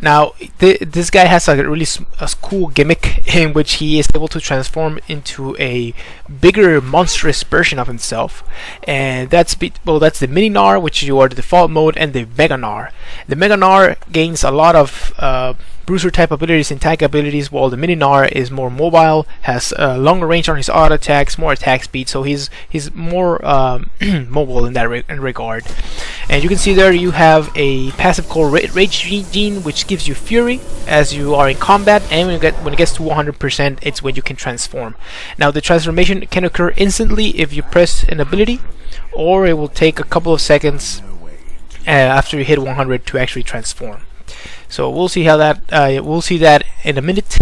Now, this guy has a really cool gimmick in which he is able to transform into a bigger, monstrous version of himself, and that's the Mini Gnar, which you are the default mode, and the Mega Gnar. The Mega Gnar gains a lot of bruiser type abilities and tank abilities, while the Mini Gnar is more mobile, has longer range on his auto attacks, more attack speed, so he's more mobile in that regard. And you can see there you have a passive called Rage Gene, which gives you Fury as you are in combat, and when it gets to 100%, it's when you can transform. Now, the transformation can occur instantly if you press an ability, or it will take a couple of seconds after you hit 100 to actually transform. So we'll see how that we'll see that in a minute.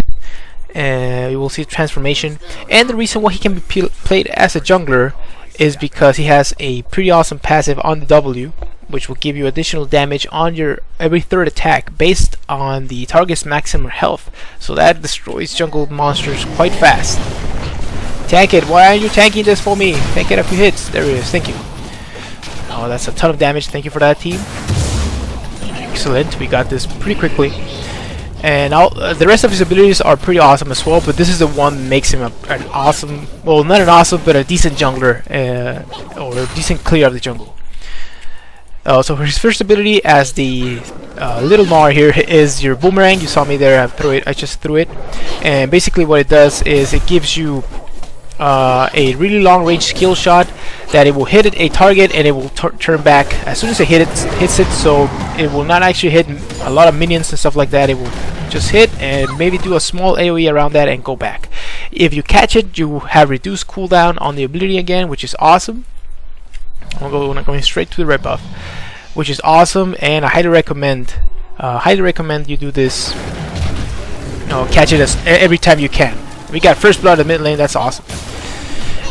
You will see transformation, and the reason why he can be played as a jungler is because he has a pretty awesome passive on the W, which will give you additional damage on your every third attack based on the target's maximum health. So that destroys jungle monsters quite fast. Tank it! Why aren't you tanking this for me? Tank it a few hits. There it is. Thank you. Oh, that's a ton of damage. Thank you for that, team. Excellent. We got this pretty quickly. And the rest of his abilities are pretty awesome as well, but this is the one that makes him an awesome, well, not an awesome, but a decent jungler, or a decent clear of the jungle. So for his first ability as the little Gnar here is your boomerang. You saw me there, I just threw it. And basically what it does is it gives you a really long range skill shot that it will hit a target and it will turn back as soon as it hits it, so it will not actually hit a lot of minions and stuff like that. It will just hit and maybe do a small AoE around that and go back. If you catch it, you have reduced cooldown on the ability again, which is awesome. I'm going straight to the red buff, which is awesome, and I highly recommend you do this. Catch it every time you can. We got first blood in mid lane. That's awesome.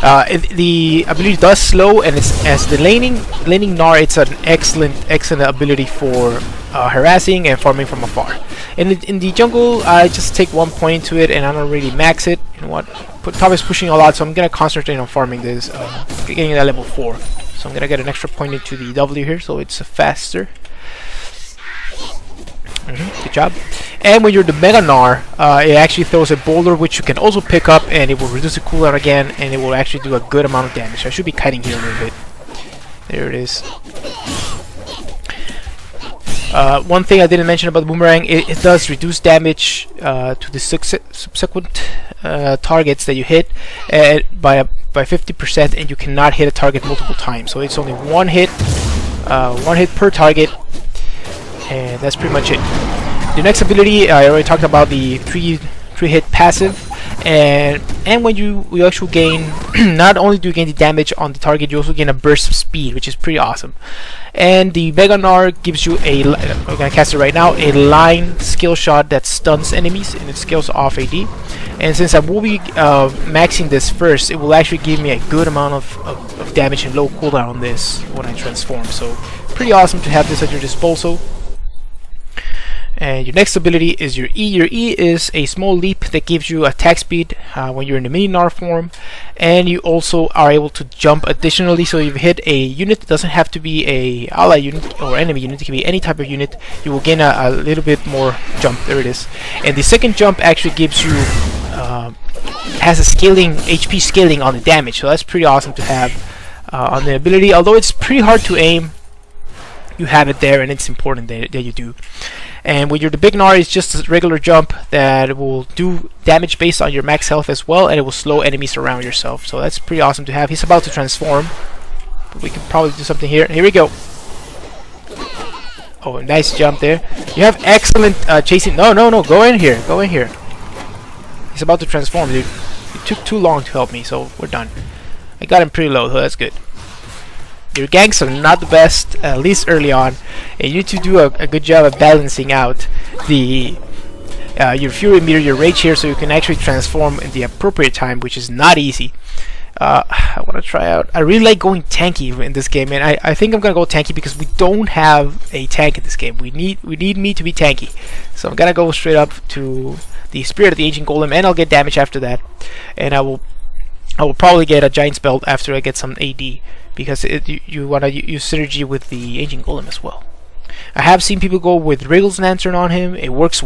The ability does slow, and as the laning Gnar, it's an excellent ability for harassing and farming from afar. In the jungle, I just take 1 point to it, and I don't really max it. You know what? Top is pushing a lot, so I'm gonna concentrate on farming this, getting that level 4. So I'm gonna get an extra point into the W here, so it's faster. Good job. And when you're the Mega Gnar, it actually throws a boulder which you can also pick up, and it will reduce the cooldown again, and it will actually do a good amount of damage. I should be kiting here a little bit. There it is. One thing I didn't mention about the boomerang, it does reduce damage to the subsequent targets that you hit by 50%, and you cannot hit a target multiple times. So it's only one hit per target, and that's pretty much it. The next ability, I already talked about the three hit passive, and when you actually gain, not only do you gain the damage on the target, you also gain a burst of speed, which is pretty awesome. And the Mega Gnar gives you I'm gonna cast it right now, a line skill shot that stuns enemies, and it scales off AD. And since I will be maxing this first, it will actually give me a good amount of damage and low cooldown on this when I transform. So pretty awesome to have this at your disposal. And your next ability is your E. Your E is a small leap that gives you attack speed when you're in the Mini Gnar form, and you also are able to jump additionally. So if you hit a unit, it doesn't have to be a ally unit or enemy unit, it can be any type of unit, you will gain a little bit more jump. There it is. And the second jump actually gives you has a scaling HP scaling on the damage, so that's pretty awesome to have on the ability. Although it's pretty hard to aim, you have it there, and it's important that you do. And when you're the Big Gnar, it's just a regular jump that will do damage based on your max health as well, and it will slow enemies around yourself. So that's pretty awesome to have. He's about to transform, but we can probably do something here. Here we go. Oh, nice jump there. You have excellent chasing. No, go in here. Go in here. He's about to transform, dude. It took too long to help me, so we're done. I got him pretty low, so that's good. Your ganks are not the best, at least early on, and you need to do a good job of balancing out the your fury meter, your rage here, so you can actually transform in the appropriate time, which is not easy. I want to try out. I really like going tanky in this game, and I think I'm gonna go tanky because we don't have a tank in this game. We need me to be tanky, so I'm gonna go straight up to the Spirit of the Ancient Golem, and I'll get damage after that, and I will probably get a Giant's Belt after I get some AD, because you want to use synergy with the Ancient Golem as well. I have seen people go with Wriggle's Lantern on him. It works